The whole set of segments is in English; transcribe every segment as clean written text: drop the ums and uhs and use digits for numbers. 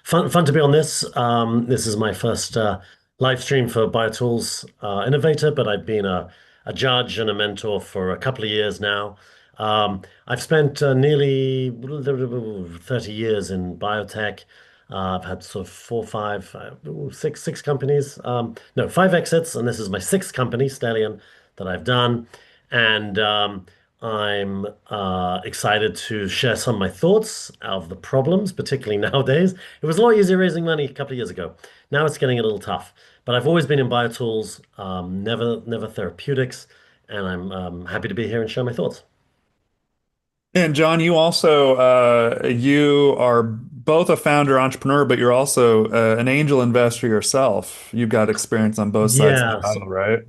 Fun to be on this. This is my first live stream for BioTools Innovator, but I've been a judge and a mentor for a couple of years now. I've spent nearly 30 years in biotech. I've had sort of four, five, six companies. No, five exits, and this is my sixth company, Stellium, that I've done. And I'm excited to share some of my thoughts of the problems, particularly nowadays. It was a lot easier raising money a couple of years ago. Now it's getting a little tough. But I've always been in biotools, never therapeutics, and I'm happy to be here and share my thoughts. And John, you are both a founder entrepreneur, but you're also an angel investor yourself. You've got experience on both sides of the Yeah, aisle, right?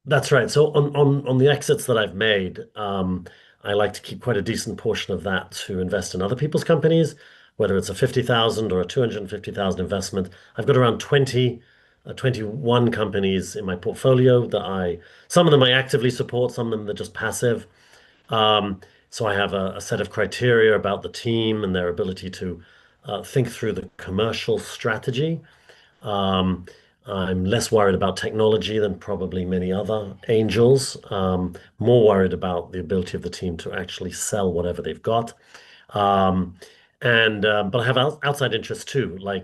that's right. So on the exits that I've made, I like to keep quite a decent portion of that to invest in other people's companies, whether it's a 50,000 or a 250,000 investment. I've got around 21 companies in my portfolio some of them I actively support, some of them they're just passive. So I have a set of criteria about the team and their ability to think through the commercial strategy. Um, I'm less worried about technology than probably many other angels. More worried about the ability of the team to actually sell whatever they've got. Um, and but I have outside interests too. I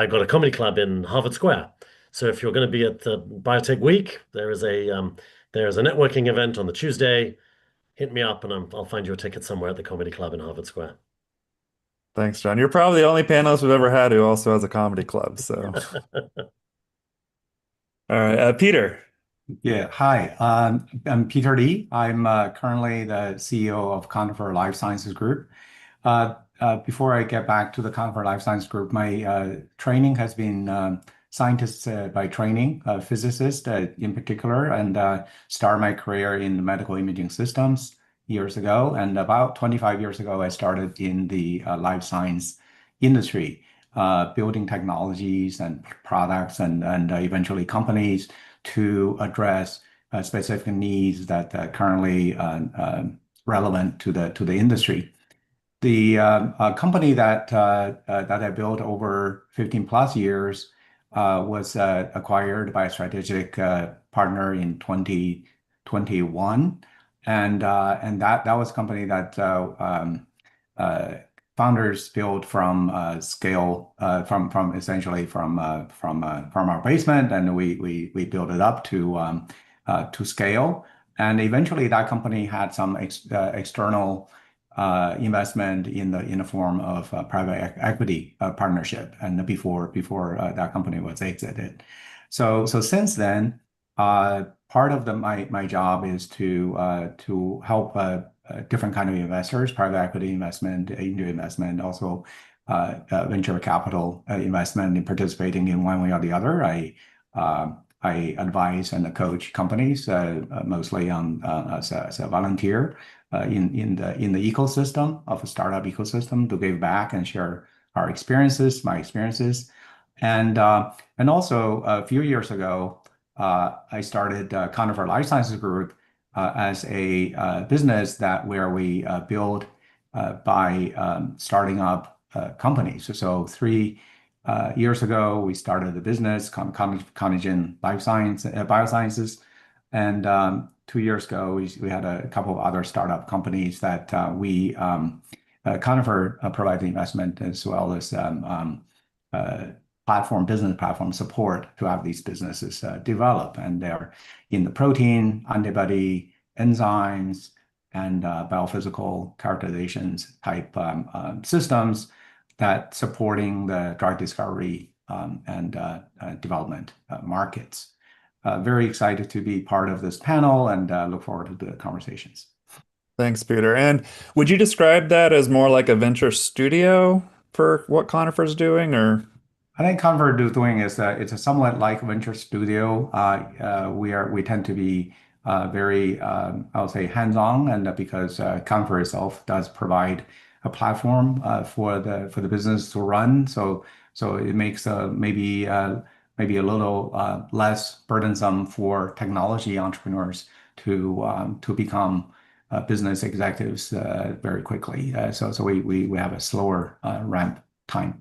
got a comedy club in Harvard Square. So if you're going to be at the Biotech Week, there is a networking event on the Tuesday. Hit me up, and I'll find you a ticket somewhere at the comedy club in Harvard Square. Thanks, John. You're probably the only panelist we've ever had who also has a comedy club. So, all right, Peter. Yeah, hi. I'm Peter Lee. I'm currently the CEO of Conifer Life Sciences Group. Before I get back to the Conifer Life Sciences Group, my training has been scientist by training, physicist in particular, and started my career in medical imaging systems years ago. And about 25 years ago, I started in the life science industry, building technologies and products and eventually companies to address specific needs that currently relevant to the industry. The company that I built over 15 plus years was acquired by a strategic partner in 2021, and that was a company that uh, founders built from scale from essentially from our basement, and we built it up to scale. And eventually, that company had some external investment in the form of a private equity partnership, and before that company was exited. So since then, part of my job is to help different kind of investors, private equity investment, angel investment, also venture capital investment, in participating in one way or the other. I advise and coach companies mostly as a volunteer in the ecosystem of a startup ecosystem, to give back and share my experiences, and also a few years ago, I started Conifer Life Sciences Group as a business where we build by starting up companies. So 3 years ago, we started the business, Conagen Biosciences, and 2 years ago, we had a couple of other startup companies that we Conifer provided investment as well as business platform support to have these businesses develop. And they're in the protein, antibody, enzymes, and biophysical characterizations type systems that supporting the drug discovery and development markets. Very excited to be part of this panel, and look forward to the conversations. Thanks, Peter. And would you describe that as more like a venture studio for what Conifer's doing, or? I think Convert is doing is it's a somewhat like venture studio. We tend to be very I would say hands-on, and because Convert itself does provide a platform for the business to run, so it makes maybe a little less burdensome for technology entrepreneurs to become business executives very quickly. So we have a slower ramp time.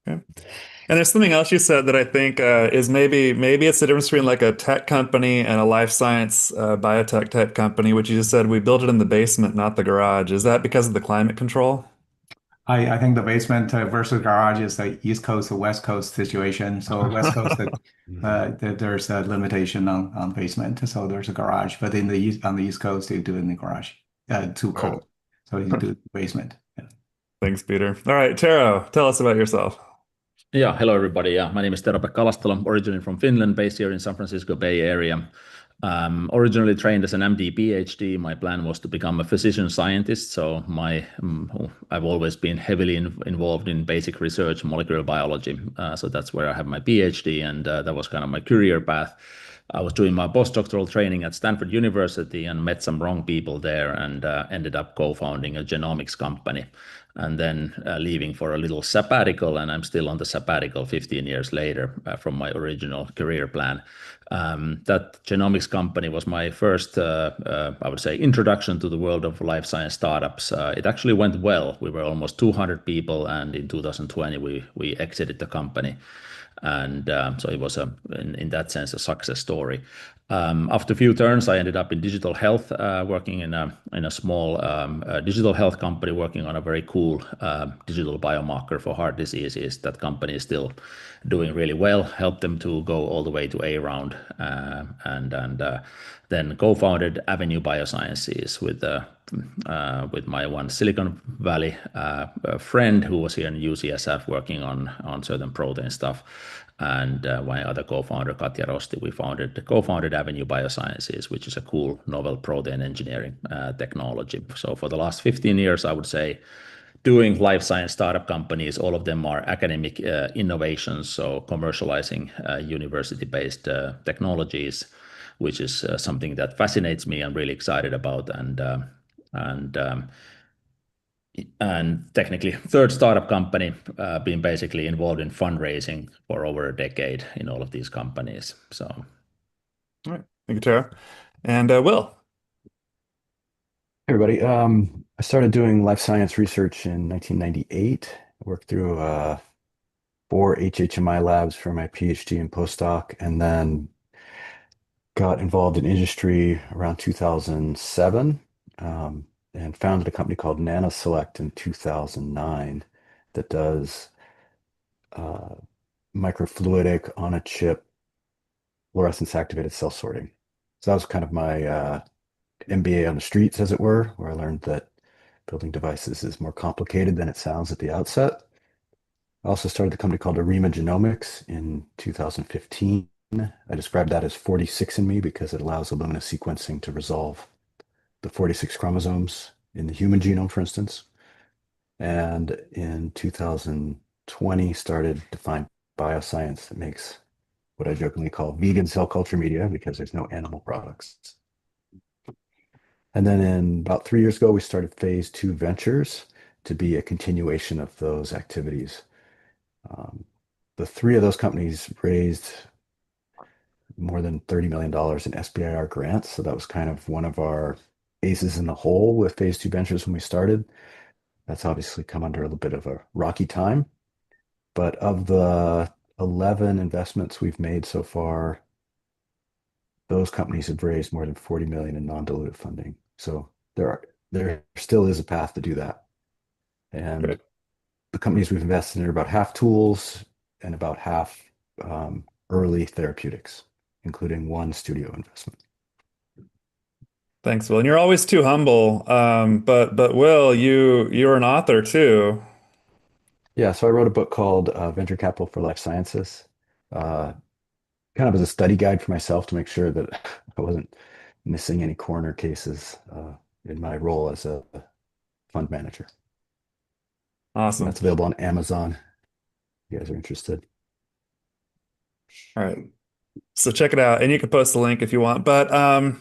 Okay. And there's something else you said that I think is maybe it's the difference between like a tech company and a life science biotech tech company, which you just said we built it in the basement, not the garage. Is that because of the climate control? I think the basement versus garage is the East Coast or West Coast situation. So West Coast, there's a limitation on basement, so there's a garage. But in the east on the East Coast, they do it in the garage. Too Right. cold, so you do basement. Yeah. Thanks, Peter. All right, Tero, tell us about yourself. Yeah, hello everybody. Yeah, my name is Tero-Pekka Alastalo, originally from Finland, based here in San Francisco Bay Area. Originally trained as an MD PhD, my plan was to become a physician scientist. So I've always been heavily involved in basic research, molecular biology. So that's where I have my PhD, and that was kind of my career path. I was doing my postdoctoral training at Stanford University and met some wrong people there, and ended up co-founding a genomics company, and then leaving for a little sabbatical. And I'm still on the sabbatical 15 years later from my original career plan. That genomics company was my first, I would say, introduction to the world of life science startups. It actually went well. We were almost 200 people, and in 2020 we exited the company, and so it was in that sense a success story. After a few turns, I ended up in digital health, working in a small digital health company, working on a very cool digital biomarker for heart diseases. That company is still doing really well. Helped them to go all the way to A round, and then co-founded Avenue Biosciences with my one Silicon Valley friend who was here in UCSF working on certain protein stuff. And my other co-founder, Katja Rosti, we co-founded Avenue Biosciences, which is a cool novel protein engineering technology. So for the last 15 years, I would say, doing life science startup companies, all of them are academic innovations, so commercializing university-based technologies, which is something that fascinates me. I'm really excited about, and technically third startup company, being basically involved in fundraising for over a decade in all of these companies. So All right, thank you, Tero. And Will. Hey everybody. I started doing life science research in 1998. I worked through 4 HHMI labs for my PhD and postdoc, and then got involved in industry around 2007, and founded a company called NanoSelect in 2009 that does uh, microfluidic on a chip fluorescence activated cell sorting. So that was kind of my MBA on the streets, as it were, where I learned that building devices is more complicated than it sounds at the outset. I also started the company called Arima Genomics in 2015. I described that as 46 in me because it allows Illumina sequencing to resolve the 46 chromosomes in the human genome, for instance. And in 2020, started Define Bioscience that makes what I jokingly call vegan cell culture media because there's no animal products. And then in about 3 years ago, we started phase 2 ventures to be a continuation of those activities. Um, the three of those companies raised more than $30 million in SBIR grants. So that was kind of one of our aces in the hole with phase 2 ventures when we started. That's obviously come under a little bit of a rocky time. But of the 11 investments we've made so far, those companies have raised more than 40 million in non-dilutive funding. So there still is a path to do that. And Great. the companies we've invested in are about half tools and about half early therapeutics, including one studio investment. Thanks, Will. And you're always too humble. But Will, you're an author too. Yeah, so I wrote a book called Venture Capital for Life Sciences, uh, kind of as a study guide for myself to make sure that I wasn't missing any corner cases in my role as a fund manager. And Awesome. that's available on Amazon if you guys are interested. All right. So check it out, and you can post the link if you want. But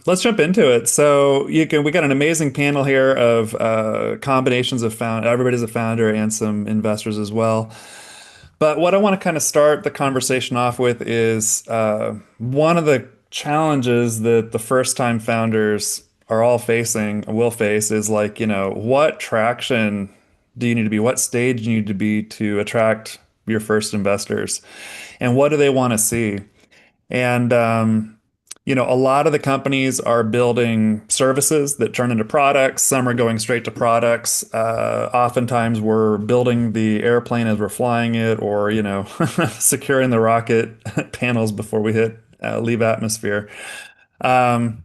let's jump into it. So we got an amazing panel here of combinations of everybody's a founder and some investors as well. But what I want to kind of start the conversation off with is one of the challenges that the first time founders are all facing, will face, is like, what traction do you need to be, what stage do you need to be to attract your first investors, and what do they want to see? And a lot of the companies are building services that turn into products. Some are going straight to products. Oftentimes, we're building the airplane as we're flying it, or securing the rocket panels before we hit leave atmosphere. Um,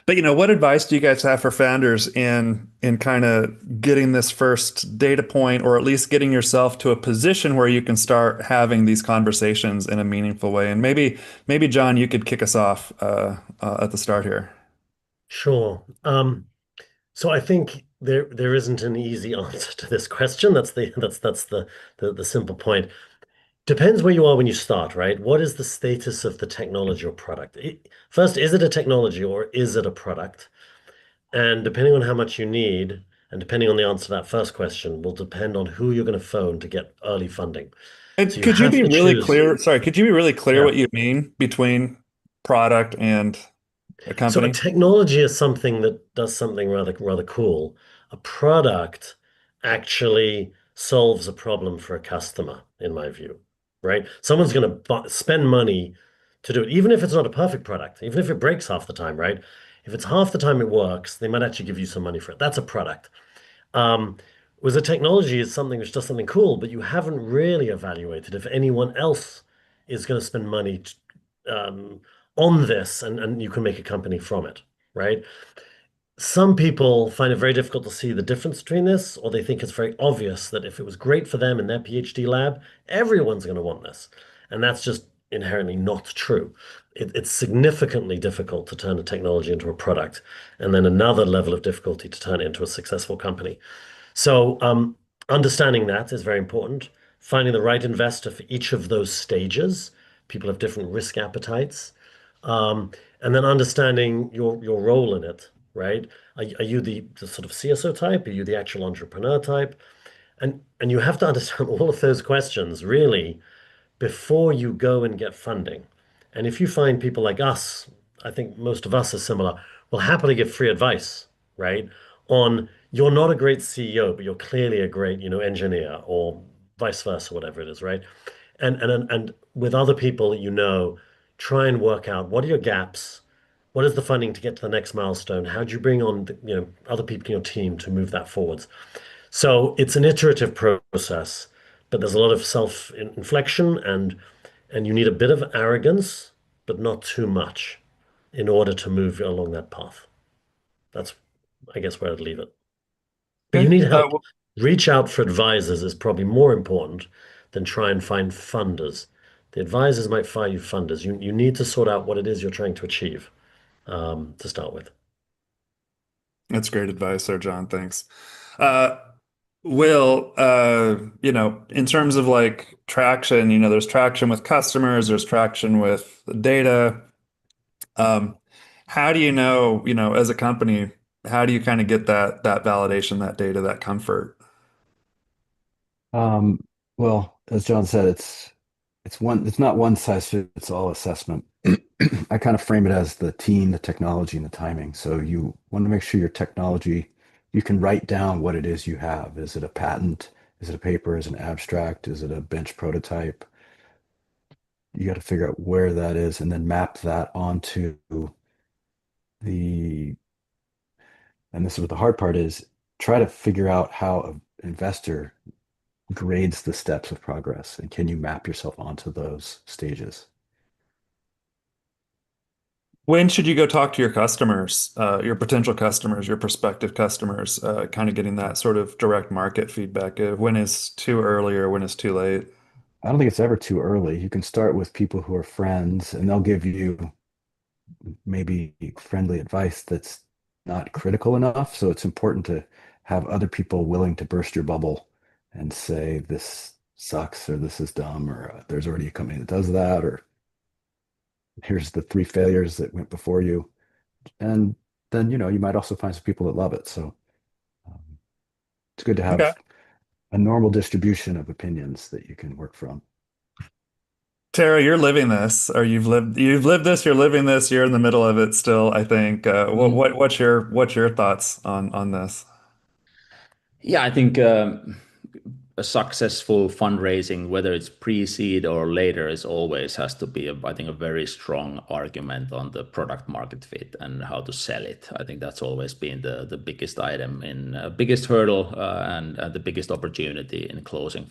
but what advice do you guys have for founders in kind of getting this first data point, or at least getting yourself to a position where you can start having these conversations in a meaningful way? And maybe John, you could kick us off at the start here. Sure. So I think there isn't an easy answer to this question. That's the simple point. Depends where you are when you start, right? What is the status of the technology or product? First, is it a technology or is it a product? And depending on how much you need, and depending on the answer to that first question, will depend on who you're going to phone to get early funding. So And you could you have be to really choose. clear? Sorry, could you be really clear Yeah. what you mean between product and a So a company? technology is something that does something rather cool. A product actually solves a problem for a customer, in my view, right? Someone's going to spend money to do it, even if it's not a perfect product, even if it breaks half the time, right? If it's half the time it works, they might actually give you some money for it. That's a product. Um, Whereas a technology is something which does something cool, but you haven't really evaluated if anyone else is going to spend money on this and you can make a company from it, right? Some people find it very difficult to see the difference between this, or they think it's very obvious that if it was great for them in their PhD lab, everyone's going to want this. And that's just inherently not true. It's significantly difficult to turn a technology into a product, and then another level of difficulty to turn it into a successful company. So, understanding that is very important. Finding the right investor for each of those stages. People have different risk appetites. Um, and then understanding your role in it, right? Are you the sort of CSO type? Are you the actual entrepreneur type? And you have to understand all of those questions really before you go and get funding. And if you find people like us, I think most of us are similar, will happily give free advice, right? On you're not a great CEO, but you're clearly a great, engineer or vice versa, whatever it is, right? And with other people that try and work out what are your gaps, what is the funding to get to the next milestone? How do you bring on other people in your team to move that forwards? So it's an iterative process, but there's a lot of self-inflection and you need a bit of arrogance, but not too much in order to move along that path. That's, I guess, where I'd leave it. But you Okay. need help. Reach out for advisors is probably more important than try and find funders. The advisors might find you funders. You need to sort out what it is you're trying to achieve to start with. That's great advice there, John. Thanks. Uh, Will, in terms of like traction, there's traction with customers, there's traction with the data. Um, how do as a company, how do you kind of get that validation, that data, that comfort? Um, well, as John said, it's not one size fits all assessment. I kind of frame it as the team, the technology, and the timing. So you want to make sure your technology, you can write down what it is you have. Is it a patent? Is it a paper? Is it an abstract? Is it a bench prototype? You got to figure out where that is and then map that onto the, and this is what the hard part is, try to figure out how an investor grades the steps of progress and can you map yourself onto those stages. When should you go talk to your customers, your potential customers, your prospective customers, kind of getting that sort of direct market feedback of when is too early or when is too late? I don't think it's ever too early. You can start with people who are friends and they'll give you maybe friendly advice that's not critical enough. So it's important to have other people willing to burst your bubble and say this sucks or this is dumb or there's already a company that does that or here's the three failures that went before you. And then, you might also find some people that love it. So um, it's good to Okay. have a normal distribution of opinions that you can work from. Tara, you're living this, or you've lived this, you're living this, you're in the middle of it still, I think. What's your thoughts on this? Yeah, I think a successful fundraising, whether it's pre-seed or later, is always has to be, I think, a very strong argument on the product market fit and how to sell it. I think that's always been the biggest item in biggest hurdle and the biggest opportunity in closing,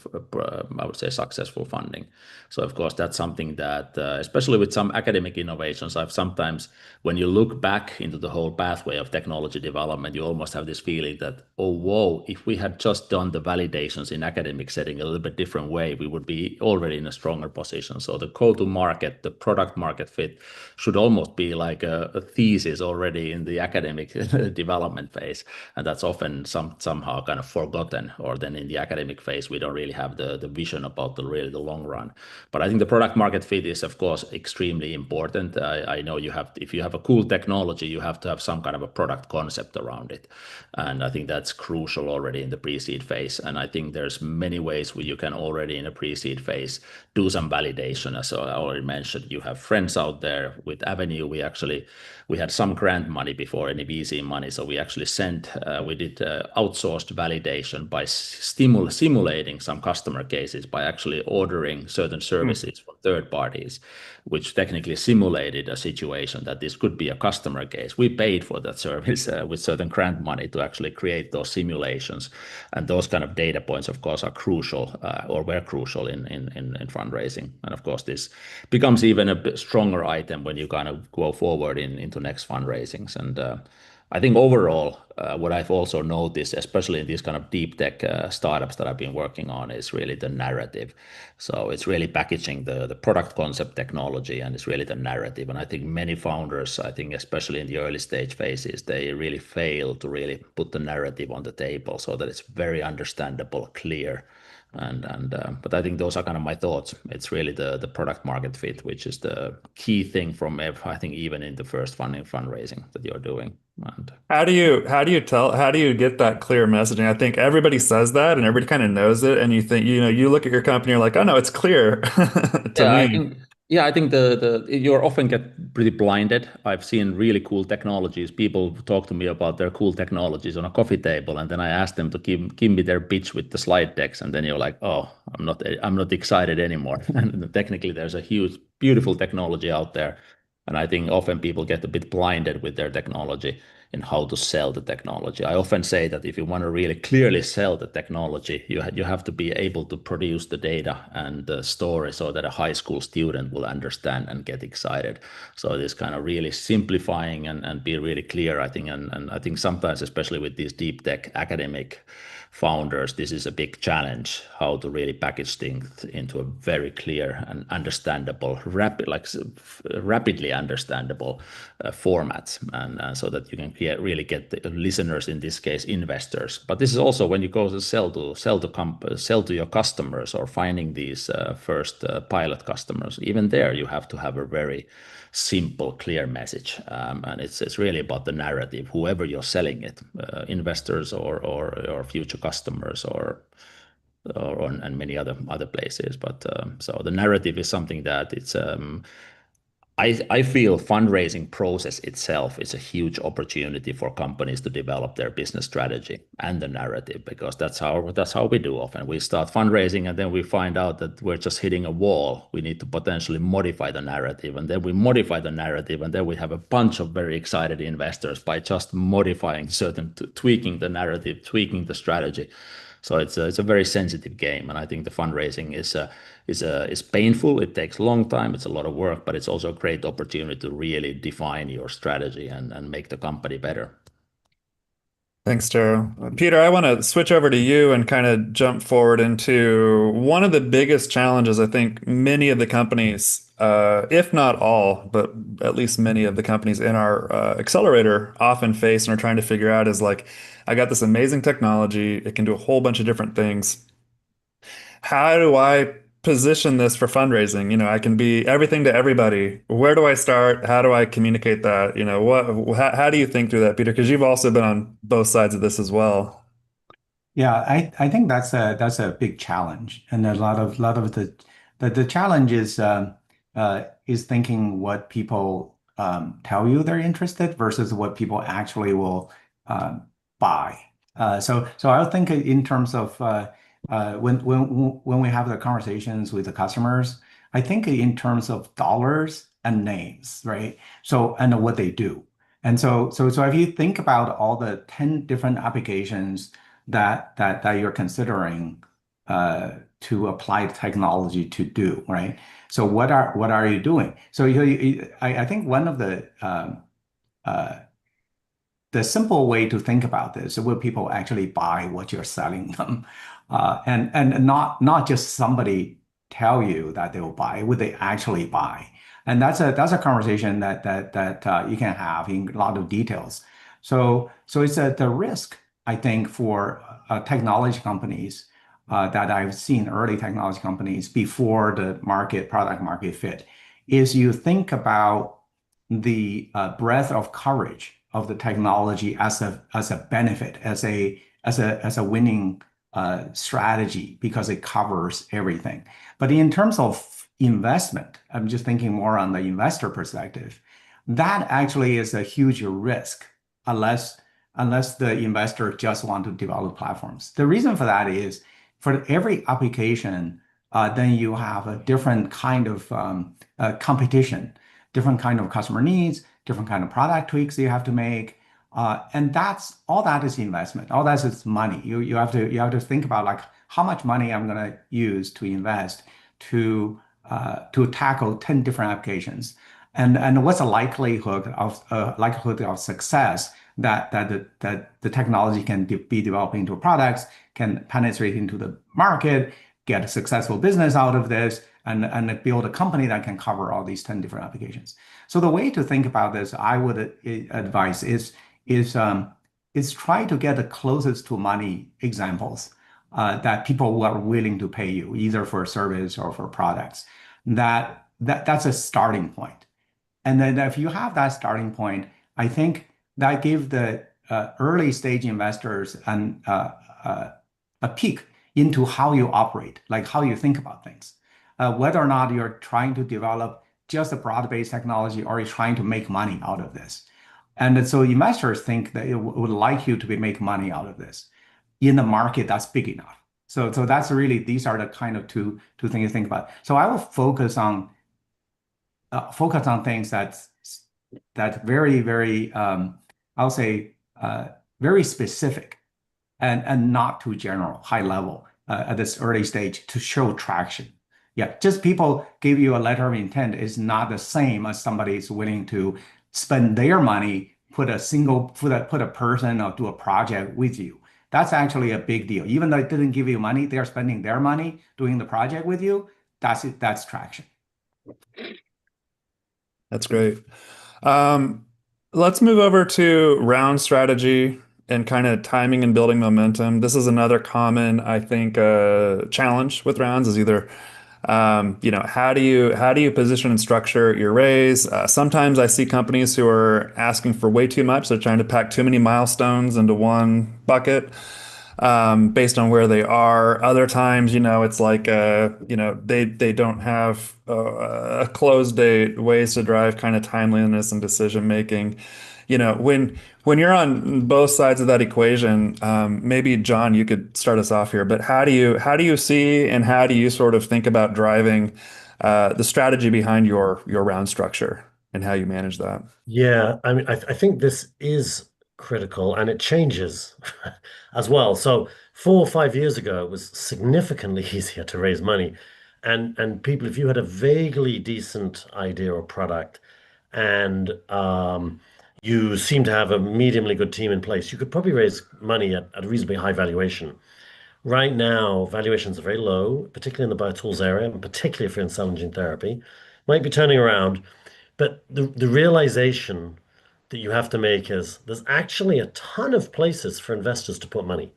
I would say, successful funding. So of course, that's something that, especially with some academic innovations, I've sometimes, when you look back into the whole pathway of technology development, you almost have this feeling that, oh, whoa, if we had just done the validations in academic setting a little bit different way, we would be already in a stronger position. So the go-to-market, the product market fit should almost be like a thesis already in the academic development phase. And that's often somehow kind of forgotten, or then in the academic phase, we don't really have the vision about the long run. But I think the product market fit is, of course, extremely important. I know if you have a cool technology, you have to have some kind of a product concept around it. And I think that's crucial already in the pre-seed phase. And I think there's many ways where you can already in a pre-seed phase do some validation. As I already mentioned, you have friends out there. With Avenue, we had some grant money before any VC money. So we actually we did outsourced validation by simulating some customer cases by actually ordering certain services from third parties, which technically simulated a situation that this could be a customer case. We paid for that service with certain grant money to actually create those simulations. And those kind of data points, of course, are crucial or were crucial in fundraising. And of course, this becomes even a bit stronger item when you kind of go forward into next fundraisings. And I think overall, what I've also noticed, especially in these kind of deep tech startups that I've been working on, is really the narrative. So it's really packaging the product concept technology, and it's really the narrative. And I think many founders, I think especially in the early stage phases, they really fail to really put the narrative on the table so that it's very understandable, clear. But I think those are kind of my thoughts. It's really the product market fit, which is the key thing from I think even in the first fundraising that you're doing. And How do you get that clear messaging? I think everybody says that and everybody kind of knows it. And you think, you look at your company, you're like, oh no, it's clear to yeah, me. I think you often get pretty blinded. I've seen really cool technologies. People talk to me about their cool technologies on a coffee table, and then I ask them to give me their pitch with the slide decks, and then you're like, oh, I'm not excited anymore. And technically, there's a huge, beautiful technology out there, and I think often people get a bit blinded with their technology in how to sell the technology. I often say that if you want to really clearly sell the technology, you have to be able to produce the data and the story so that a high school student will understand and get excited. So it is kind of really simplifying and be really clear, I think. And I think sometimes, especially with these deep tech academic founders, this is a big challenge, how to really package things into a very clear and understandable, rapidly understandable formats, and so that you can really get the listeners, in this case, investors. But this is also when you go to sell to your customers or finding these first pilot customers. Even there, you have to have a very simple, clear message, and it's really about the narrative. Whoever you're selling it, investors or future customers and many other places. But so the narrative is something that it's I feel fundraising process itself is a huge opportunity for companies to develop their business strategy and the narrative, because that's how we do often. We start fundraising and then we find out that we're just hitting a wall. We need to potentially modify the narrative, and then we modify the narrative, and then we have a bunch of very excited investors by just modifying tweaking the narrative, tweaking the strategy. So it's a very sensitive game, and I think the fundraising is painful. It takes a long time. It's a lot of work, but it's also a great opportunity to really define your strategy and make the company better. Thanks, Tero. Peter, I want to switch over to you and kind of jump forward into one of the biggest challenges I think many of the companies, if not all, but at least many of the companies in our accelerator often face and are trying to figure out is like, I got this amazing technology. It can do a whole bunch of different things. How do I position this for fundraising? I can be everything to everybody. Where do I start? How do I communicate that? How do you think through that, Peter? Because you've also been on both sides of this as well. Yeah, I think that's a big challenge, and a lot of the challenge is thinking what people tell you they're interested versus what people actually will buy. So I would think in terms of when we have the conversations with the customers, I think in terms of dollars and names, right? So and what they do. And so if you think about all the 10 different applications that you're considering to apply technology to do, right? So what are you doing? So I think one of uh, the simple way to think about this, will people actually buy what you're selling them? And not just somebody tell you that they will buy, would they actually buy? And that's a conversation that you can have in a lot of details. So it's the risk, I think, for technology companies that I've seen early technology companies before the product market fit, is you think about the breadth of coverage of the technology as a benefit, as a winning strategy because it covers everything. But in terms of investment, I'm just thinking more on the investor perspective. That actually is a huge risk unless the investor just want to develop platforms. The reason for that is for every application, then you have a different kind of competition, different kind of customer needs, different kind of product tweaks you have to make. And that's all that is investment. All that is money. You have to think about like how much money I'm going to use to invest to tackle 10 different applications, and what's the likelihood of success that the technology can be developed into products, can penetrate into the market, get a successful business out of this, and build a company that can cover all these 10 different applications. So the way to think about this, I would advise is try to get the closest to money examples that people are willing to pay you, either for a service or for products. That's a starting point. And then if you have that starting point, I think that gives the early stage investors a peek into how you operate, like how you think about things, whether or not you're trying to develop just a broad-based technology or you're trying to make money out of this. And so investors think that it would like you to be make money out of this in the market that's big enough. So that's really, these are the kind of two things to think about. So I will focus on things that very I'll say very specific and not too general, high level at this early stage to show traction. Yeah, just people give you a letter of intent is not the same as somebody is willing to spend their money, put a person or do a project with you. That's actually a big deal. Even though it didn't give you money, they're spending their money doing the project with you. That's it. That's traction. That's great. Let's move over to round strategy and kind of timing and building momentum. This is another common, I think, challenge with rounds is either, how do you position and structure your raise? Sometimes I see companies who are asking for way too much. They're trying to pack too many milestones into one bucket. Based on where they are. Other times, it's like, they don't have a close date, ways to drive kind of timeliness and decision making. When you're on both sides of that equation, maybe John, you could start us off here. But how do you see and how do you sort of think about driving the strategy behind your round structure and how you manage that? Yeah, I mean, I think this is critical and it changes as well. So 4 or 5 years ago, it was significantly easier to raise money. And people, if you had a vaguely decent idea or product and you seem to have a mediumly good team in place, you could probably raise money at a reasonably high valuation. Right now, valuations are very low, particularly in the BioTools area, and particularly if you're in cell and gene therapy. Might be turning around. But the realization that you have to make is there's actually a ton of places for investors to put money,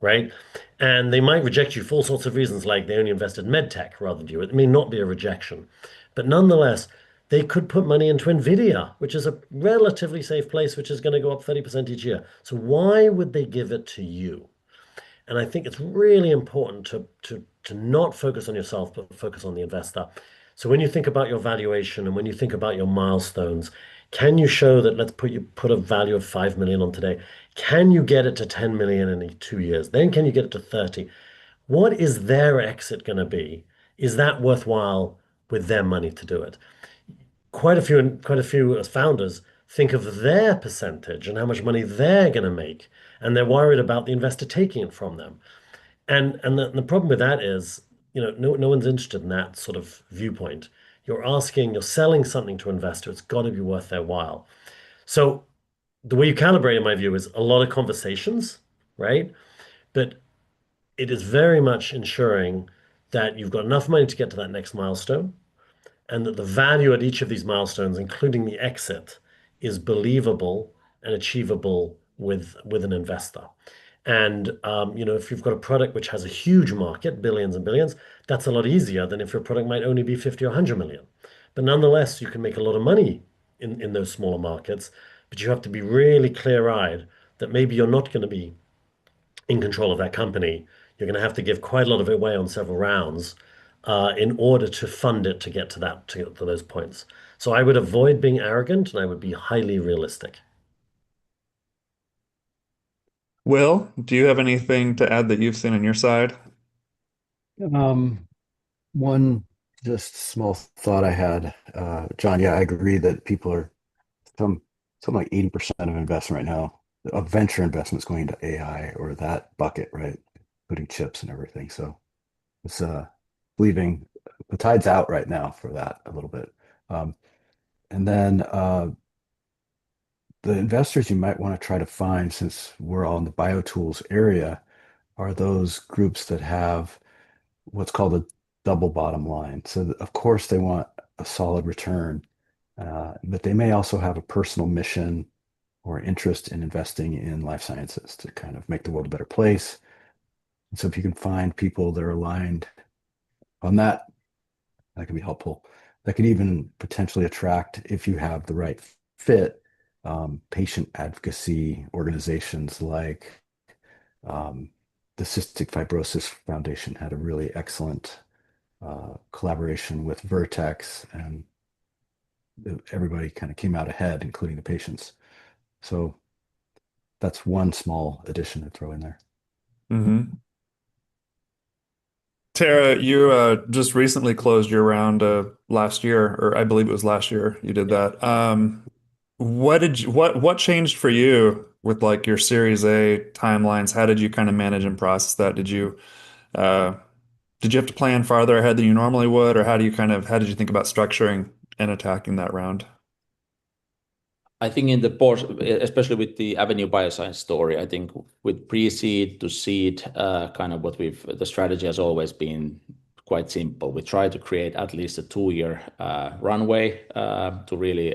right? And they might reject you for all sorts of reasons, like they only invested in medtech rather than you. It may not be a rejection. But nonetheless, they could put money into Nvidia, which is a relatively safe place, which is going to go up 30% each year. So why would they give it to you? And I think it's really important to not focus on yourself, but focus on the investor. So when you think about your valuation and when you think about your milestones, can you show that let's put a value of 5 million on today? Can you get it to 10 million in 2 years? Then can you get it to 30? What is their exit going to be? Is that worthwhile with their money to do it? Quite a few as founders think of their percentage and how much money they're going to make, and they're worried about the investor taking it from them. And the problem with that is, no one's interested in that sort of viewpoint. You're selling something to an investor. It's got to be worth their while. So the way you calibrate, in my view, is a lot of conversations, right? But it is very much ensuring that you've got enough money to get to that next milestone, and that the value at each of these milestones, including the exit, is believable and achievable with an investor. And if you've got a product which has a huge market, billions and billions, that's a lot easier than if your product might only be 50 or 100 million. But nonetheless, you can make a lot of money in those smaller markets, but you have to be really clear-eyed that maybe you're not going to be in control of that company. You're going to have to give quite a lot of it away on several rounds in order to fund it to get to those points. So I would avoid being arrogant and I would be highly realistic. Will, do you have anything to add that you've seen on your side? Um, One just small thought I had, John. Yeah, I agree that people are some something like 80% of investment right now of venture investments going into AI or that bucket, right? Putting chips and everything. So it's leaving the tide's out right now for that a little bit. Um, and then the investors you might want to try to find, since we're all in the BioTools area, are those groups that have what's called a double bottom line. So of course they want a solid return, but they may also have a personal mission or interest in investing in life sciences to kind of make the world a better place. And so if you can find people that are aligned on that, that can be helpful. That can even potentially attract, if you have the right fit, patient advocacy organizations like um, the Cystic Fibrosis Foundation had a really excellent collaboration with Vertex, and everybody kind of came out ahead, including the patients. So that's one small addition to throw in there. Hmm. Tara, you just recently closed your round last year, or I believe it was last year you did that. What changed for you with like your Series A timelines? How did you kind of manage and process that? Uh, did you have to plan farther ahead than you normally would, or how did you think about structuring and attacking that round? I think in the post, especially with the Avenue Bioscience story, I think with pre-seed to seed, kind of the strategy has always been quite simple. We try to create at least a 2-year runway to really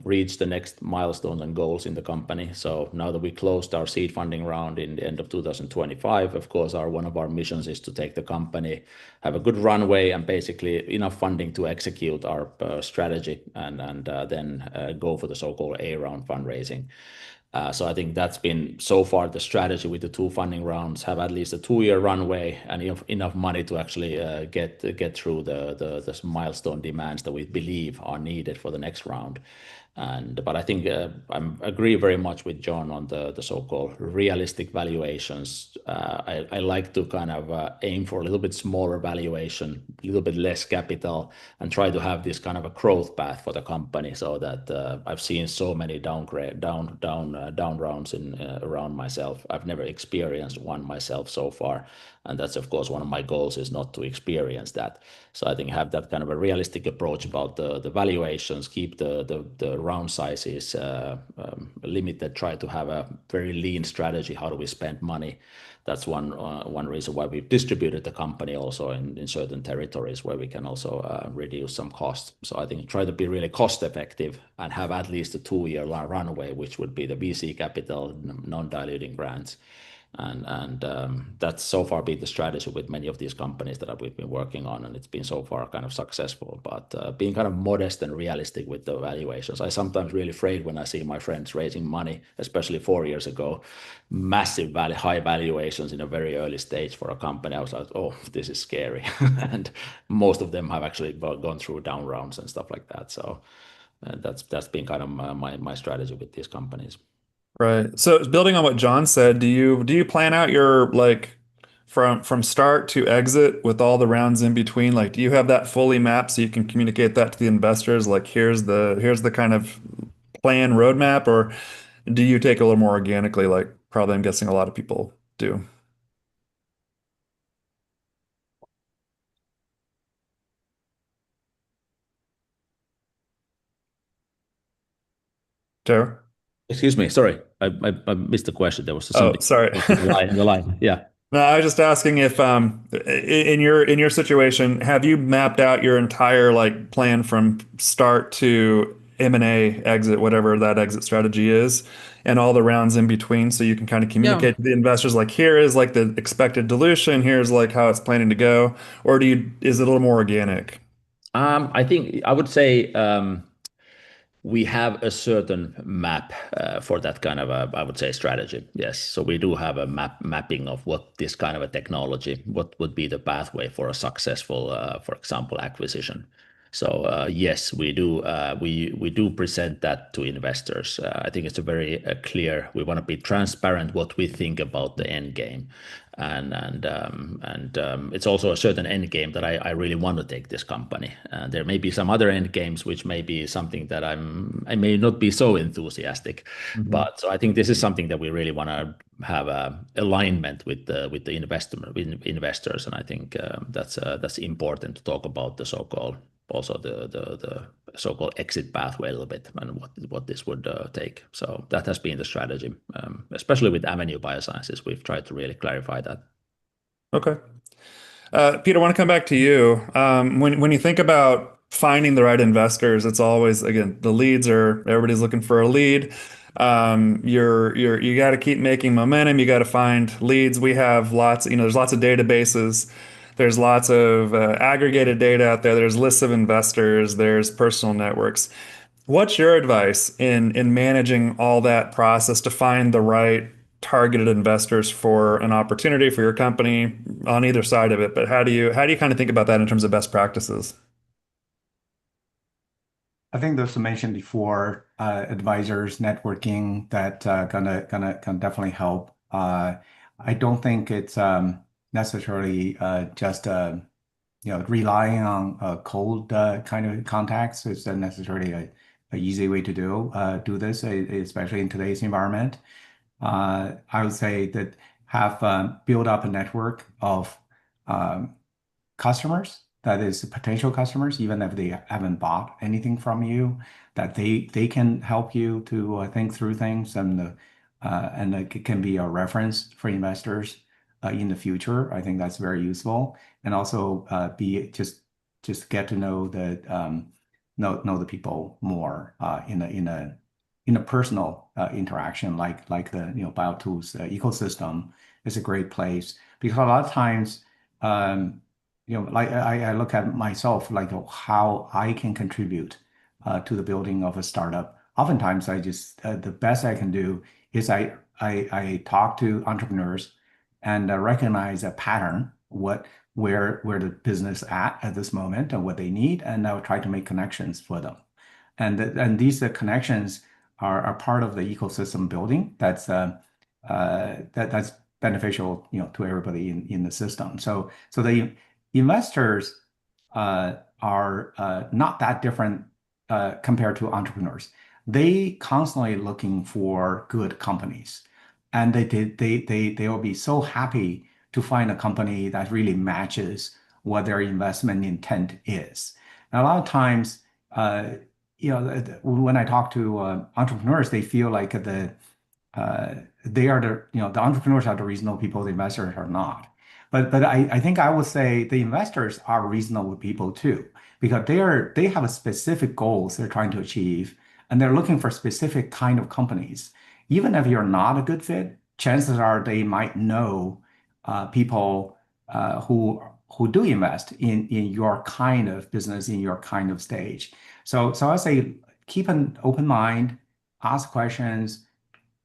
reach the next milestones and goals in the company. So now that we closed our seed funding round in the end of 2025, of course, one of our missions is to take the company, have a good runway, and basically enough funding to execute our strategy, and then go for the so-called A round fundraising. So I think that's been so far the strategy with the 2 funding rounds: have at least a 2-year runway and enough money to actually get through the milestone demands that we believe are needed for the next round. But I think I agree very much with John on the so-called realistic valuations. I like to kind of aim for a little bit smaller valuation, a little bit less capital, and try to have this kind of a growth path for the company, so that I've seen so many down rounds around myself. I've never experienced one myself so far, and that's of course one of my goals, is not to experience that. So I think have that kind of a realistic approach about the valuations, keep the round sizes limited, try to have a very lean strategy. How do we spend money? That's one reason why we've distributed the company also in certain territories where we can also reduce some costs. So I think try to be really cost effective and have at least a 2-year runway, which would be the VC capital, non-diluting grants. And that's so far been the strategy with many of these companies that we've been working on, and it's been so far kind of successful. But being kind of modest and realistic with the valuations. I sometimes really afraid when I see my friends raising money, especially 4 years ago, massive high valuations in a very early stage for a company. I was like, oh, this is scary. And most of them have actually gone through down rounds and stuff like that. So that's been kind of my strategy with these companies. Right. So building on what John said, do you plan out your like from start to exit with all the rounds in between? Like, do you have that fully mapped so you can communicate that to the investors? Like, here's the kind of plan roadmap, or do you take it a little more organically, like probably I'm guessing a lot of people do? Tara? Excuse me, sorry, I missed the question. There was Oh, something sorry. in the line. Yeah. No, I was just asking if in your situation, have you mapped out your entire like plan from start to M&A exit, whatever that exit strategy is, and all the rounds in between, so you can kind of Yeah. communicate to the investors like here is like the expected dilution, here's like how it's planning to go, or is it a little more organic? I think I would say we have a certain map for that kind of I would say, strategy. Yes. So we do have a mapping of what this kind of a technology, what would be the pathway for a successful, for example, acquisition. So yes, we do. We do present that to investors. I think it's a very clear. We want to be transparent what we think about the end game, and it's also a certain end game that I really want to take this company. There may be some other end games which may be something that I may not be so enthusiastic, Mhm. but so I think this is something that we really want to have a alignment with the investors, and I think that's important to talk about the so-called also the so-called exit pathway a little bit and what this would take. So that has been the strategy, especially with Avenue Biosciences. We've tried to really clarify that. Okay. Peter, I want to come back to you. When you think about finding the right investors, it's always, again, the leads are everybody's looking for a lead. You got to keep making momentum. You got to find leads. We have there's lots of databases. There's lots of aggregated data out there. There's lists of investors. There's personal networks. What's your advice in managing all that process to find the right targeted investors for an opportunity for your company on either side of it? But how do you kind of think about that in terms of best practices? I think those mentioned before, advisors, networking, that gonna definitely help. I don't think it's necessarily just relying on cold kind of contacts is necessarily a easy way to do this, especially in today's environment. I would say that have built up a network of um, customers, that is potential customers, even if they haven't bought anything from you, that they can help you to think through things, and it can be a reference for investors in the future. I think that's very useful, and also be just get to know the people more in a personal interaction, like the BioTools ecosystem is a great place, because a lot of times. Like I look at myself, like how I can contribute to the building of a startup. Oftentimes, the best I can do is I talk to entrepreneurs and recognize a pattern, where the business at this moment and what they need, and I'll try to make connections for them. And these connections are part of the ecosystem building that's beneficial, to everybody in the system. So the investors are not that different compared to entrepreneurs. They constantly looking for good companies, and they will be so happy to find a company that really matches what their investment intent is. And a lot of times, when I talk to entrepreneurs, they feel like uh, they are the entrepreneurs are the reasonable people, the investors are not. But I think I would say the investors are reasonable people too, because they have a specific goals they're trying to achieve, and they're looking for specific kind of companies. Even if you're not a good fit, chances are they might know people who do invest in your kind of business, in your kind of stage. So I say keep an open mind, ask questions,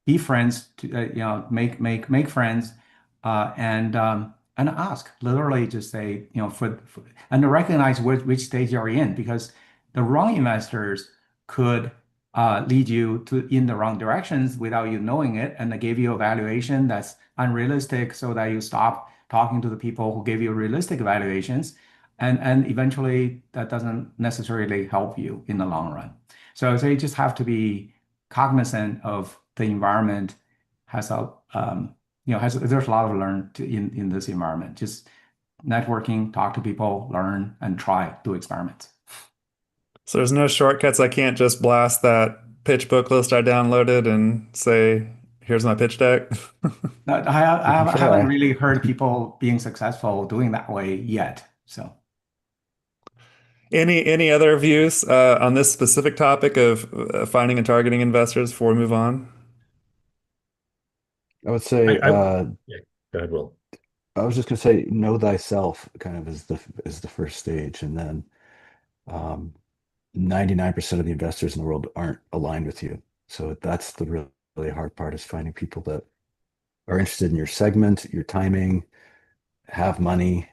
be friends, to make friends, and ask, literally just say, and to recognize which stage you're in, because the wrong investors could lead you in the wrong directions without you knowing it, and they gave you a valuation that's unrealistic, so that you stop talking to the people who give you realistic evaluations, and eventually that doesn't necessarily help you in the long run. So you just have to be cognizant of the environment has a there's a lot of learn in this environment. Just networking, talk to people, learn, and try, do experiments. So there's no shortcuts. I can't just blast that pitch book list I downloaded and say, here's my pitch deck. I can haven't try. really heard people being successful doing that way yet. So Any other views on this specific topic of finding and targeting investors before we move on? I would say, Yeah, go ahead, Will. I was just gonna say, know thyself kind of is the first stage, and then 99% of the investors in the world aren't aligned with you. So that's the really hard part, is finding people that are interested in your segment, your timing, have money,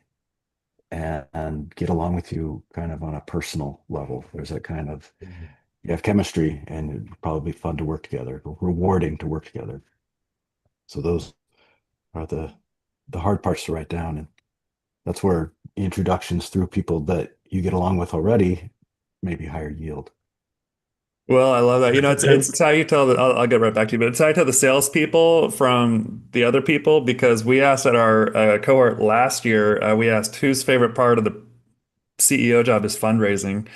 and get along with you kind of on a personal level. There's that kind of, you have chemistry, and it'd probably be fun to work together, rewarding to work together. So those are the hard parts to write down. And that's where introductions through people that you get along with already may be higher yield. Well, I love that. You know, And it's how you tell I'll get right back to you, but it's how you tell the salespeople from the other people, because we asked at our cohort last year, we asked whose favorite part of the CEO job is fundraising.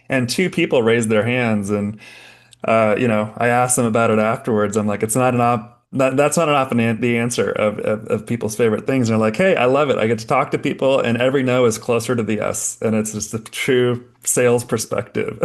And two people raised their hands, and I asked them about it afterwards. I'm like, it's not an that's not often the answer of people's favorite things. And they're like, hey, I love it. I get to talk to people, and every no is closer to the yes. And it's just a true sales perspective.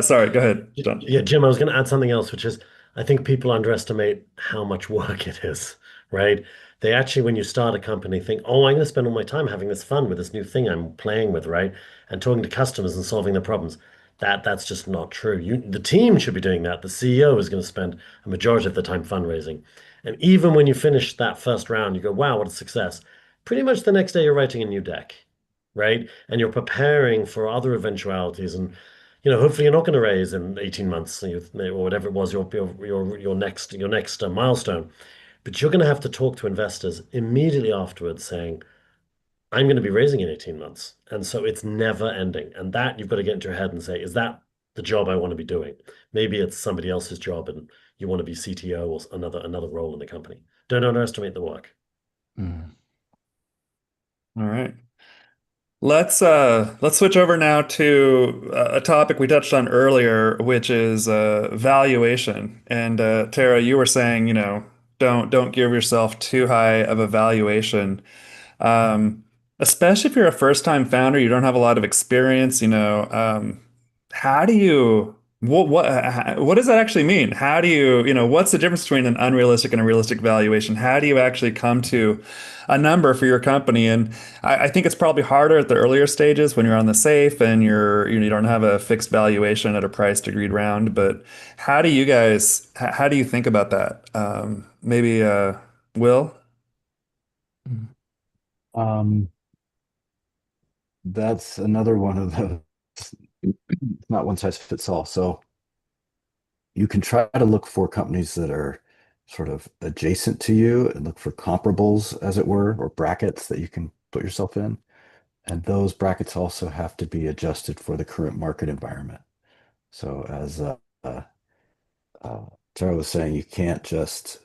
Sorry, go ahead, John. Yeah, Jim, I was going to add something else, which is I think people underestimate how much work it is, right? They actually, when you start a company, think, oh, I'm going to spend all my time having this fun with this new thing I'm playing with, right? And talking to customers and solving their problems. That's just not true. The team should be doing that. The CEO is going to spend a majority of the time fundraising. And even when you finish that first round, you go, wow, what a success. Pretty much the next day you're writing a new deck, right? And you're preparing for other eventualities. And hopefully you're not going to raise in 18 months or whatever it was your next milestone. But you're going to have to talk to investors immediately afterwards saying, I'm going to be raising in 18 months. And so it's never ending. And that you've got to get into your head and say, is that the job I want to be doing? Maybe it's somebody else's job and you want to be CTO or another role in the company. Don't underestimate the work. Mm. All right. Let's switch over now to a topic we touched on earlier, which is valuation. And Tara, you were saying, don't give yourself too high of a valuation. Especially if you're a first-time founder, you don't have a lot of experience, how do you what does that actually mean? How do what's the difference between an unrealistic and a realistic valuation? How do you actually come to a number for your company? And I think it's probably harder at the earlier stages when you're on the safe and you don't have a fixed valuation at a priced agreed round. But how do you guys how do you think about that? Maybe Will? Um, that's another one of the, it's not one size fits all. So you can try to look for companies that are sort of adjacent to you and look for comparables, as it were, or brackets that you can put yourself in. And those brackets also have to be adjusted for the current market environment. So as uh, Tara was saying, you can't just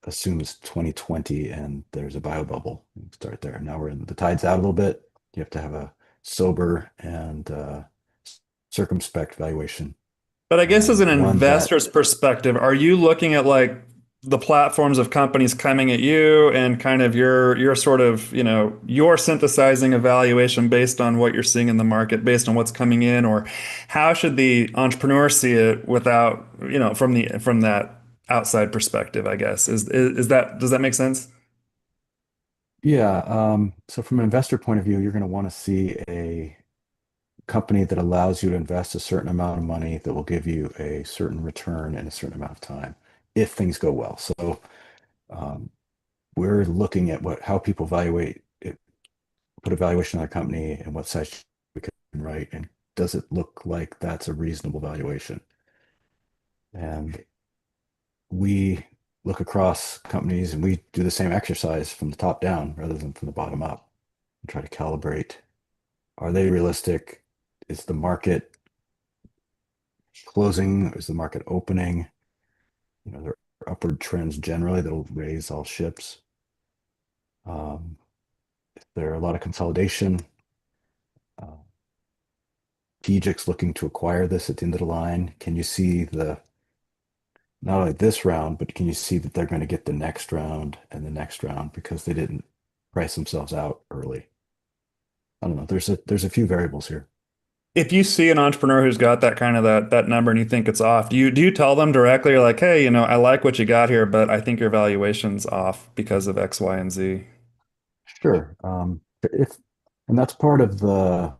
assume it's 2020 and there's a bio bubble. Start there. Now we're in the tide's out a little bit. You have to have a sober and circumspect valuation. But I guess as an One that, investor's perspective, are you looking at like the platforms of companies coming at you and kind of your sort of, you're synthesizing a valuation based on what you're seeing in the market, based on what's coming in, or how should the entrepreneur see it without, from that outside perspective, I guess. Is that does that make sense? yeah. So from an investor point of view, you're going to want to see a company that allows you to invest a certain amount of money that will give you a certain return in a certain amount of time if things go well. So um, we're looking at how people evaluate it, put a valuation on a company and what size we can write, and does it look like that's a reasonable valuation? And we look across companies and we do the same exercise from the top down rather than from the bottom up and try to calibrate. Are they realistic? Is the market closing? Is the market opening? There are upward trends generally that'll raise all ships. If there are a lot of consolidation, uh, strategics looking to acquire this at the end of the line, can you see not only this round, but can you see that they're going to get the next round and the next round because they didn't price themselves out early? I don't know. There's a few variables here. If you see an entrepreneur who's got that kind of that number and you think it's off, do you tell them directly, you're like, hey, I like what you got here, but I think your valuation's off because of X, Y, and Z? Sure. If and that's part of the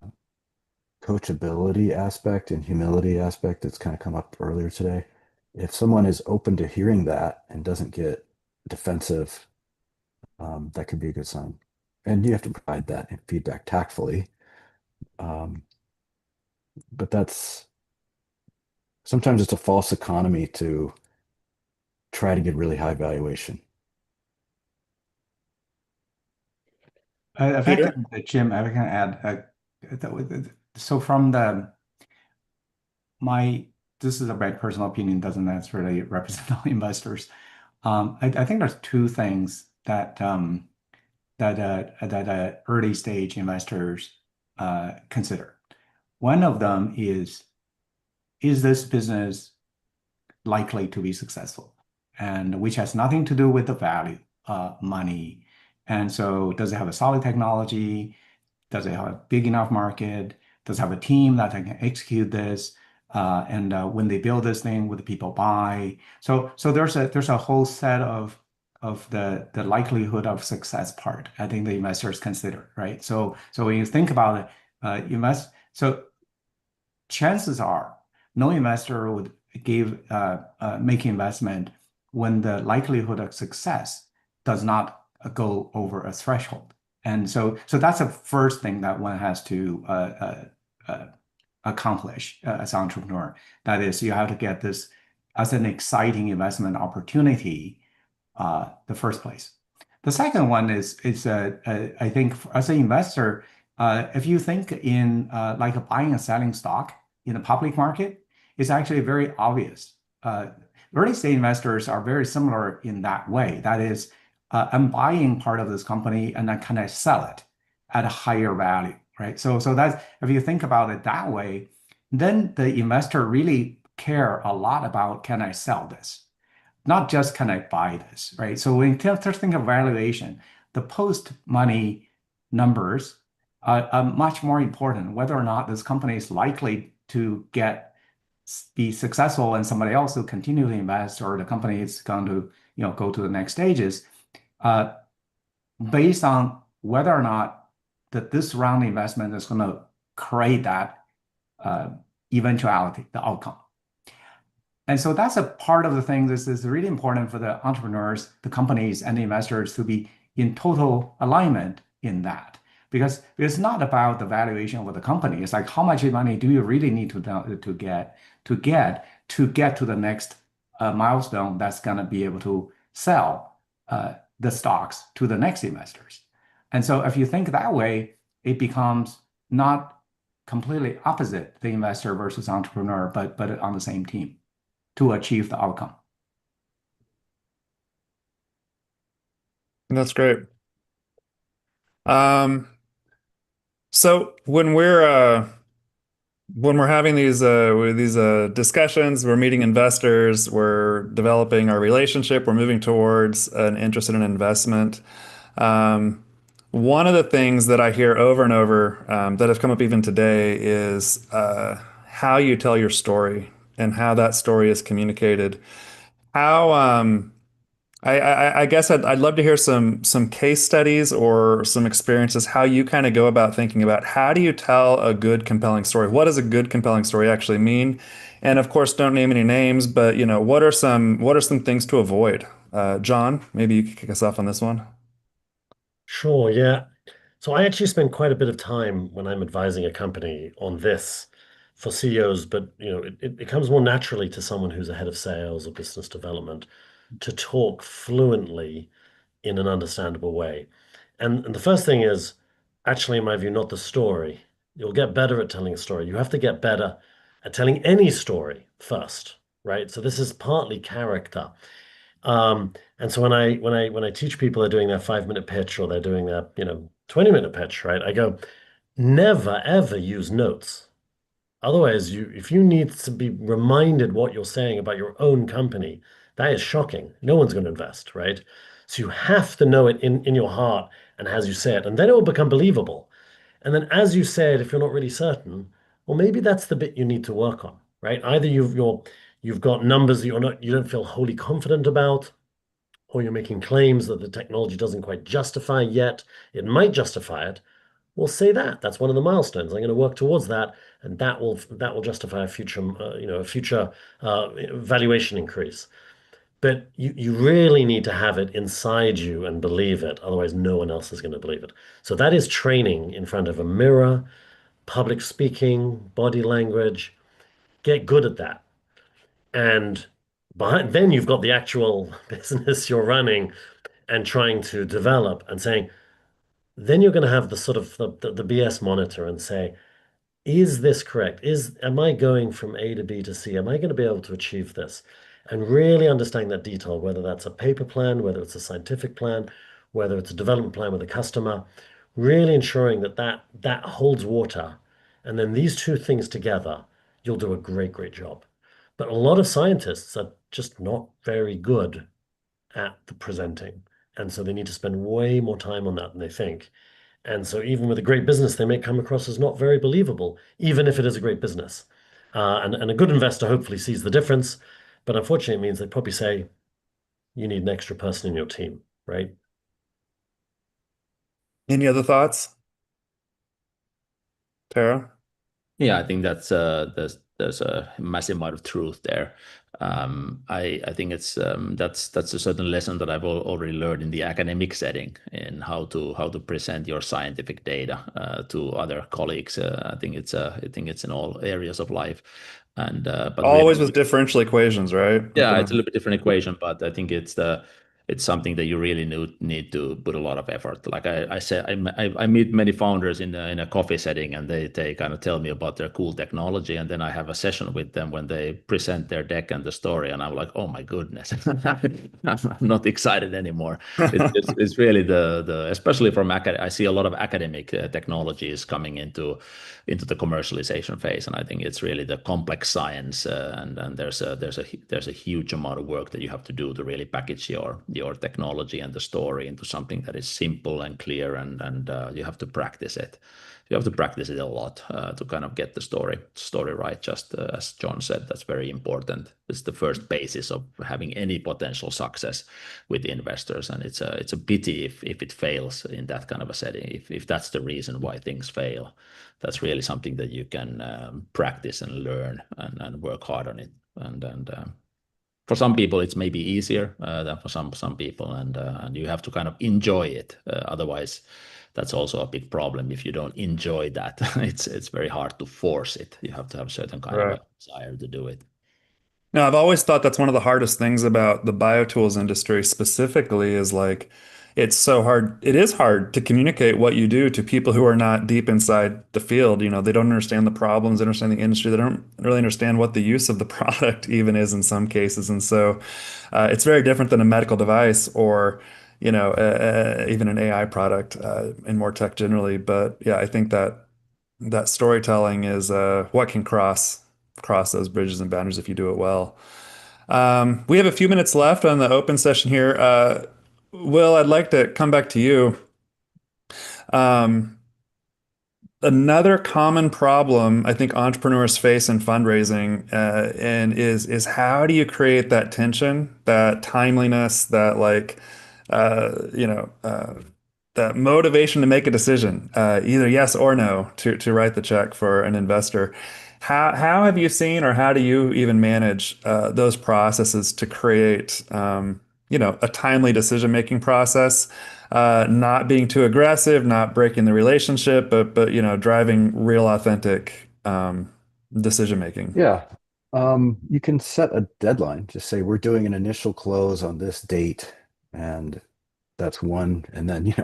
coachability aspect and humility aspect that's kind of come up earlier today. If someone is open to hearing that and doesn't get defensive, that could be a good sign. And you have to provide that feedback tactfully. Um, but that's sometimes it's a false economy to try to get really high valuation. If I Peter? can, Jim, if I can add, so from my, this is a my personal opinion, doesn't necessarily represent all investors. I think there's two things that early stage investors consider. One of them is this business likely to be successful? And which has nothing to do with the value, money. And so does it have a solid technology? Does it have a big enough market? Does it have a team that can execute this? And when they build this thing, would the people buy? So there's a whole set of the likelihood of success part. I think the investors consider, right? So when you think about it, so chances are no investor would make investment when the likelihood of success does not go over a threshold. And so that's the first thing that one has to accomplish as an entrepreneur. That is, you have to get this as an exciting investment opportunity, the first place. The second one is I think as an investor, if you think in like buying and selling stock in the public market, it's actually very obvious. Early stage investors are very similar in that way. That is, I'm buying part of this company and then can I sell it at a higher value, right? So that's, if you think about it that way, then the investor really care a lot about, can I sell this? Not just can I buy this, right? So when you just think of valuation, the post-money numbers are much more important, whether or not this company is likely to be successful and somebody else will continue to invest, or the company is going to go to the next stages, based on whether or not that this round investment is going to create that eventuality, the outcome. And so that's a part of the thing. This is really important for the entrepreneurs, the companies, and the investors to be in total alignment in that. Because it's not about the valuation of the company. It's like, how much money do you really need to get to the next milestone that's going to be able to sell the stocks to the next investors. And so if you think that way, it becomes not completely opposite, the investor versus entrepreneur, but on the same team to achieve the outcome. That's great. So when we're having these discussions, we're meeting investors, we're developing our relationship, we're moving towards an interest in an investment. One of the things that I hear over and over that have come up even today is how you tell your story and how that story is communicated. How I guess I'd love to hear some case studies or some experiences, how you kind of go about thinking about how do you tell a good, compelling story? What does a good, compelling story actually mean? And of course, don't name any names, but what are some things to avoid? John, maybe you could kick us off on this one. Sure, yeah. So I actually spend quite a bit of time when I'm advising a company on this for CEOs, but it comes more naturally to someone who's a head of sales or business development to talk fluently in an understandable way. And the first thing is actually, in my view, not the story. You'll get better at telling a story. You have to get better at telling any story first, right? So this is partly character. And so when I teach people they're doing their 5 minute pitch or they're doing their 20 minute pitch, right? I go, never ever use notes. Otherwise, if you need to be reminded what you're saying about your own company, that is shocking. No one's going to invest, right? So you have to know it in your heart and as you say it, and then it will become believable. And then as you say it, if you're not really certain, well, maybe that's the bit you need to work on, right? Either you've got numbers that you don't feel wholly confident about, or you're making claims that the technology doesn't quite justify yet. It might justify it. We'll say that. That's one of the milestones. I'm going to work towards that, and that will justify a future, a future valuation increase. But you really need to have it inside you and believe it. Otherwise, no one else is going to believe it. So that is training in front of a mirror, public speaking, body language. Get good at that. And then you've got the actual business you're running and trying to develop and saying, then you're going to have the sort of the BS monitor and say, is this correct? Am I going from A to B to C? Am I going to be able to achieve this? And really understanding that detail, whether that's a paper plan, whether it's a scientific plan, whether it's a development plan with a customer, really ensuring that holds water. And then these two things together, you'll do a great, great job. But a lot of scientists are just not very good at the presenting. And so they need to spend way more time on that than they think. And so even with a great business, they may come across as not very believable, even if it is a great business. And a good investor hopefully sees the difference. But unfortunately, it means they probably say, you need an extra person in your team, right? Any other thoughts, Tara? Yeah, I think there's a massive amount of truth there. I think that's a certain lesson that I've already learned in the academic setting in how to present your scientific data to other colleagues. I think it's in all areas of life, and but Always really, with differential equations, right? yeah, it's a little bit different equation, but I think it's something that you really need to put a lot of effort. Like I said, I meet many founders in a coffee setting, and they kind of tell me about their cool technology, and then I have a session with them when they present their deck and the story, and I'm like, oh my goodness, I'm not excited anymore. It's really the especially from I see a lot of academic technologies coming into the commercialization phase, and I think it's really the complex science, and there's a huge amount of work that you have to do to really package your technology and the story into something that is simple and clear, and you have to practice it. You have to practice it a lot to kind of get the story right. Just as John said, that's very important. It's the first basis of having any potential success with investors, and it's a pity if it fails in that kind of a setting. If that's the reason why things fail, that's really something that you can practice and learn and work hard on it. And for some people, it's maybe easier than for some people, and you have to kind of enjoy it. Otherwise, that's also a big problem. If you don't enjoy that, it's very hard to force it. You have to have a certain kind of Right. a desire to do it. No, I've always thought that's one of the hardest things about the biotools industry specifically is like it's so hard. It is hard to communicate what you do to people who are not deep inside the field. You know, they don't understand the problems, they don't understand the industry, they don't really understand what the use of the product even is in some cases. And so it's very different than a medical device or, even an AI product in more tech generally. But yeah, I think that storytelling is what can cross those bridges and boundaries if you do it well. We have a few minutes left on the open session here. Will, I'd like to come back to you. Um, Another common problem I think entrepreneurs face in fundraising, and is how do you create that tension, that timeliness, that that motivation to make a decision, either yes or no, to write the check for an investor. How have you seen, or how do you even manage those processes to create, a timely decision-making process, not being too aggressive, not breaking the relationship, but driving real authentic decision making? Yeah. You can set a deadline. Just say we're doing an initial close on this date, and that's one. And then,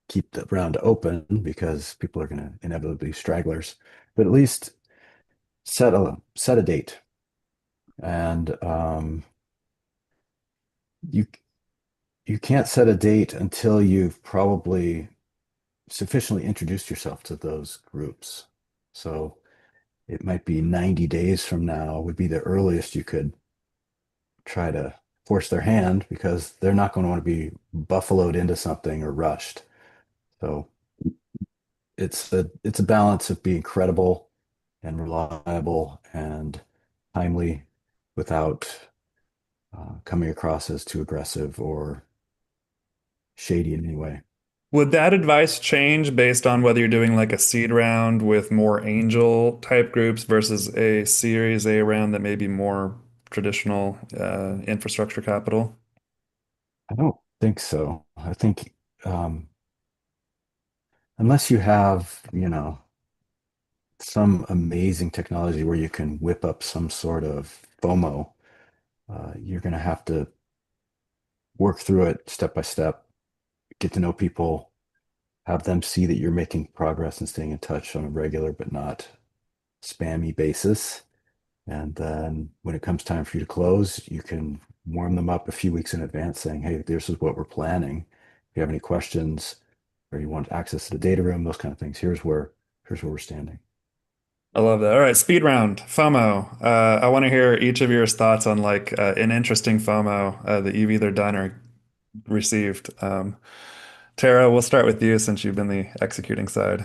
keep the round open because people are going to inevitably be stragglers. But at least set a date, and you you can't set a date until you've probably sufficiently introduced yourself to those groups. So it might be 90 days from now would be the earliest you could try to force their hand because they're not going to want to be buffaloed into something or rushed. So it's a balance of being credible and reliable and timely without coming across as too aggressive or shady in any way. Would that advice change based on whether you're doing like a seed round with more angel type groups versus a Series A round that may be more traditional infrastructure capital? I don't think so. I think um, unless you have, some amazing technology where you can whip up some sort of FOMO, you're going to have to work through it step by step, get to know people, have them see that you're making progress and staying in touch on a regular but not spammy basis. And then when it comes time for you to close, you can warm them up a few weeks in advance saying, hey, this is what we're planning. If you have any questions or you want access to the data room, those kind of things, here's where we're standing. I love that. All right, speed round, FOMO. I want to hear each of your thoughts on like an interesting FOMO that you've either done or received. Tara, we'll start with you since you've been the executing side.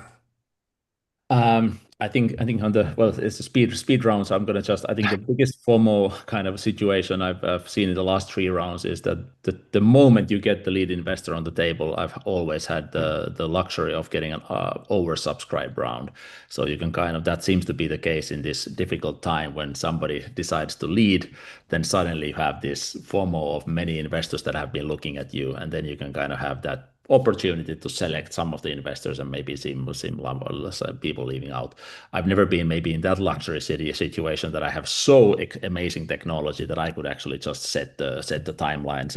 I think on the well, it's a speed round. So I'm gonna just. I think the biggest FOMO kind of situation I've seen in the last three rounds is that the moment you get the lead investor on the table, I've always had the luxury of getting an oversubscribed round. So you can kind of that seems to be the case in this difficult time when somebody decides to lead, then suddenly you have this FOMO of many investors that have been looking at you, and then you can kind of have that opportunity to select some of the investors and maybe some people leaving out. I've never been maybe in that luxury city situation that I have so amazing technology that I could actually just set the timelines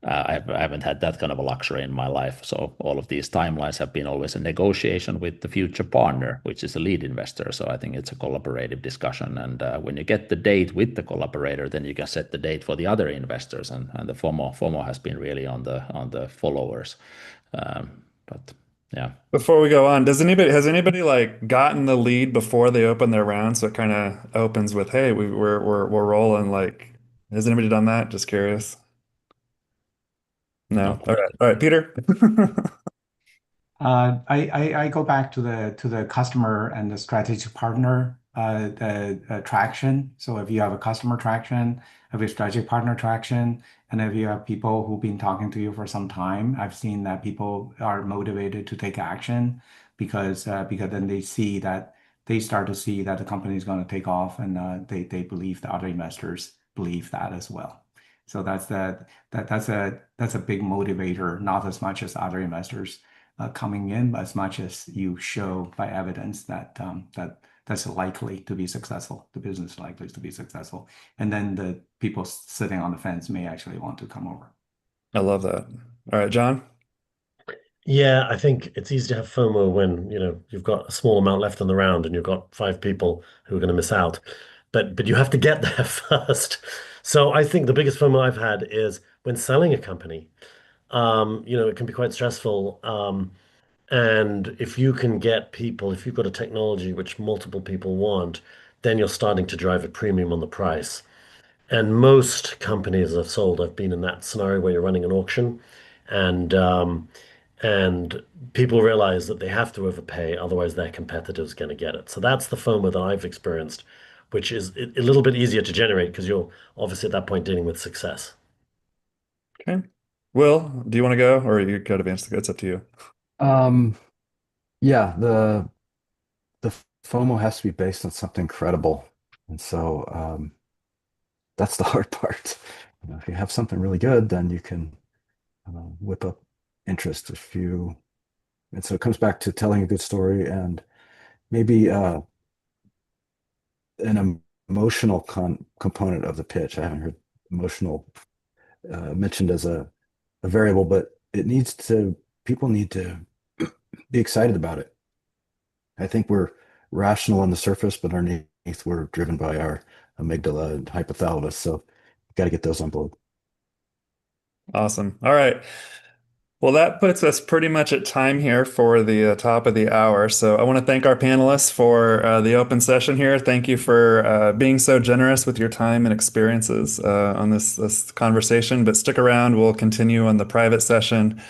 I haven't had that kind of a luxury in my life. So all of these timelines have been always a negotiation with the future partner, which is the lead investor. So I think it's a collaborative discussion. And when you get the date with the collaborator, then you can set the date for the other investors. And the FOMO has been really on the followers. But yeah. Before we go on, has anybody like gotten the lead before they open their round? So it kind of opens with, "Hey, we're rolling." Like, has anybody done that? Just curious. No. Not All right, Peter. I go back to the customer and the strategic partner the traction. So if you have a customer traction, if a strategic partner traction, and if you have people who've been talking to you for some time, I've seen that people are motivated to take action because then they start to see that the company is going to take off, and they believe the other investors believe that as well. So that's a big motivator, not as much as other investors coming in as much as you show by evidence that's likely to be successful, the business is likely to be successful. And then the people sitting on the fence may actually want to come over. I love that. All right, John. Yeah, I think it's easy to have FOMO when, you've got a small amount left in the round and you've got five people who are going to miss out. But you have to get there first. So I think the biggest FOMO I've had is when selling a company. It can be quite stressful. And if you can get people, if you've got a technology which multiple people want, then you're starting to drive a premium on the price. And most companies I've sold, I've been in that scenario where you're running an auction, and and people realize that they have to overpay, otherwise their competitor's going to get it. So that's the FOMO that I've experienced, which is a little bit easier to generate because you're obviously at that point dealing with success. Okay. Will, do you want to go or you got to answer? It's up to you. Um, yeah, the FOMO has to be based on something credible. And so that's the hard part. If you have something really good, then you can whip up interest and so it comes back to telling a good story and maybe an emotional component of the pitch. I haven't heard emotional mentioned as a variable, but people need to be excited about it. I think we're rational on the surface, but underneath we're driven by our amygdala and hypothalamus. So got to get those on board. Awesome. All right. Well, that puts us pretty much at time here for the top of the hour. So I want to thank our panelists for the open session here. Thank you for being so generous with your time and experiences on this conversation. But stick around. We'll continue on the private session.